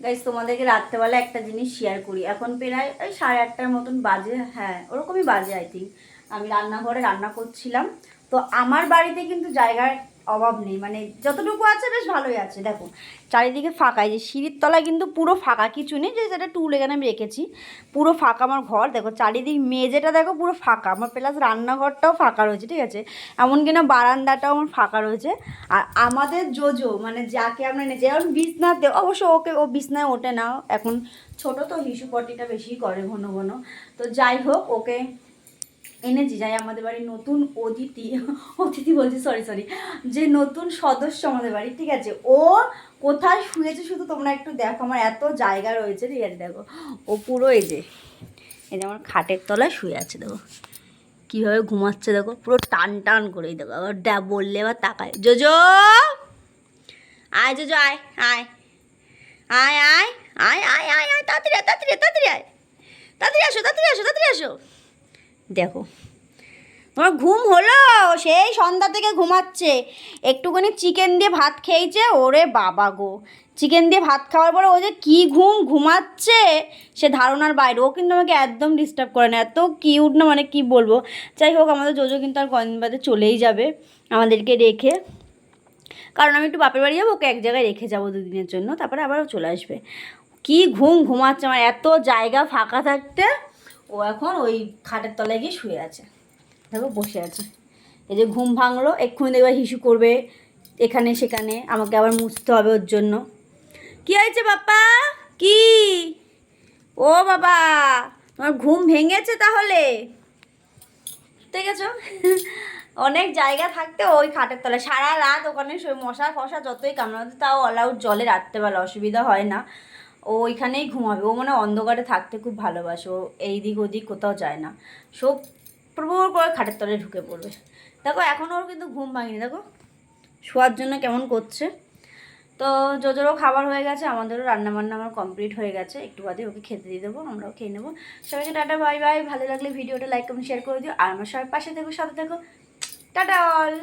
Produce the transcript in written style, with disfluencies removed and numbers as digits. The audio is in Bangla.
গাইস তোমাদেরকে রাত্রেবেলা একটা জিনিস শেয়ার করি। এখন প্রায় ওই 8:30টার মতন বাজে, হ্যাঁ ওরকমই বাজে আই থিঙ্ক। আমি রান্নাঘরে রান্না করছিলাম। তো আমার বাড়িতে কিন্তু জায়গার অভাব নেই, মানে যতটুকু আছে বেশ ভালোই আছে। দেখো চারিদিকে ফাঁকা, এই যে সিঁড়ির তলায় কিন্তু পুরো ফাঁকা, কিছু নেই, যে সেটা টুল এখানে আমি রেখেছি, পুরো ফাঁকা আমার ঘর। দেখো চারিদিক মেঝেটা দেখো পুরো ফাঁকা, আমার প্লাস রান্নাঘরটাও ফাঁকা রয়েছে, ঠিক আছে, এমনকি না বারান্দাটাও আমার ফাঁকা রয়েছে। আর আমাদের জোজো মানে যাকে আমরা এনেছি, যেমন বিছনাতে অবশ্য ওকে, ও বিছনায় ওঠে না এখন, ছোট তো, হিসু পটিটা বেশি করে ঘন ঘন। তো যাই হোক, ওকে এনেছি, যাই আমাদের বাড়ির নতুন অতিথি, অতিথি বলছি, সরি সরি, যে নতুন সদস্য আমাদের বাড়ি, ঠিক আছে। ও কোথায় শুয়েছে শুধু তোমরা একটু দেখো, আমার এত জায়গা রয়েছে, ঠিক আছে। দেখো ও পুরো এই যে আমার খাটের তলায় শুয়ে আছে, দেখো কীভাবে ঘুমাচ্ছে, দেখো পুরো টান টান করেই। দেখো আবার বললে আবার তাকায়, জোজো আয়, জোজো আয় আয় আয় আয় আয় আয় আয় আয়, তাড়াতাড়ি আয়, তাড়াতাড়ি তাড়াতাড়ি আয়, তাড়াতাড়ি আসো, তাড়াতাড়ি আসো, তাড়াতাড়ি আসো। দেখো তোমার ঘুম হলো, সেই সন্ধ্যা থেকে ঘুমাচ্ছে। একটুখানি চিকেন দিয়ে ভাত খেয়েছে, ওরে বাবা গো, চিকেন দিয়ে ভাত খাওয়ার পরে ও যে কী ঘুমাচ্ছে সে ধারণার বাইরে। ও কিন্তু আমাকে একদম ডিস্টার্ব করে না, এত কিউট না, মানে কি বলবো। যাই হোক, আমাদের জোজো কিন্তু আর কদিন বাদে চলেই যাবে আমাদেরকে রেখে, কারণ আমি একটু বাপের বাড়ি যাবো, ওকে এক জায়গায় রেখে যাবো 2 দিনের জন্য, তারপরে আবারও চলে আসবে। কি ঘুমাচ্ছে, আমার এত জায়গা ফাঁকা থাকতে ও এখন ওই খাটের তলায় গিয়ে শুয়ে আছে, দেখো বসে আছে। এই যে ঘুম ভাঙলো, এক্ষুনি দেখবে হিসু করবে এখানে সেখানে, আমাকে আবার মুছতে হবে ওর জন্য। কি হয়েছে বাপ্পা, কি? ও বাবা, তোমার ঘুম ভেঙেছে তাহলে, ঠিক আছে। অনেক জায়গা থাকতে ওই খাটের তলায় সারা রাত ওখানে মশা ফশা যতই কামড়াতে, তাও অল আউট জলে রাত্রেবেলা অসুবিধা হয় না, ও ওইখানেই ঘুমাবে। ও মানে অন্ধকারে থাকতে খুব ভালোবাসে, ও এই দিক ওদিক কোথাও যায় না, সব প্রবল করে খাটের তলায় ঢুকে পড়বে। দেখো এখন ওর কিন্তু ঘুম ভাঙেনি, দেখো শোয়ার জন্য কেমন করছে। তো জোজোরও খাবার হয়ে গেছে, আমাদেরও রান্নাবান্না আমার কমপ্লিট হয়ে গেছে, একটু বাদে ওকে খেতে দিয়ে দেবো, আমরাও খেয়ে নেবো। সবাইকে টাটা বাই বাই, ভালো লাগলে ভিডিওটা লাইক কমেন্ট শেয়ার করে দিও, আর আমার সবার পাশে থেকো, সাথে থেকো, টাটা অল।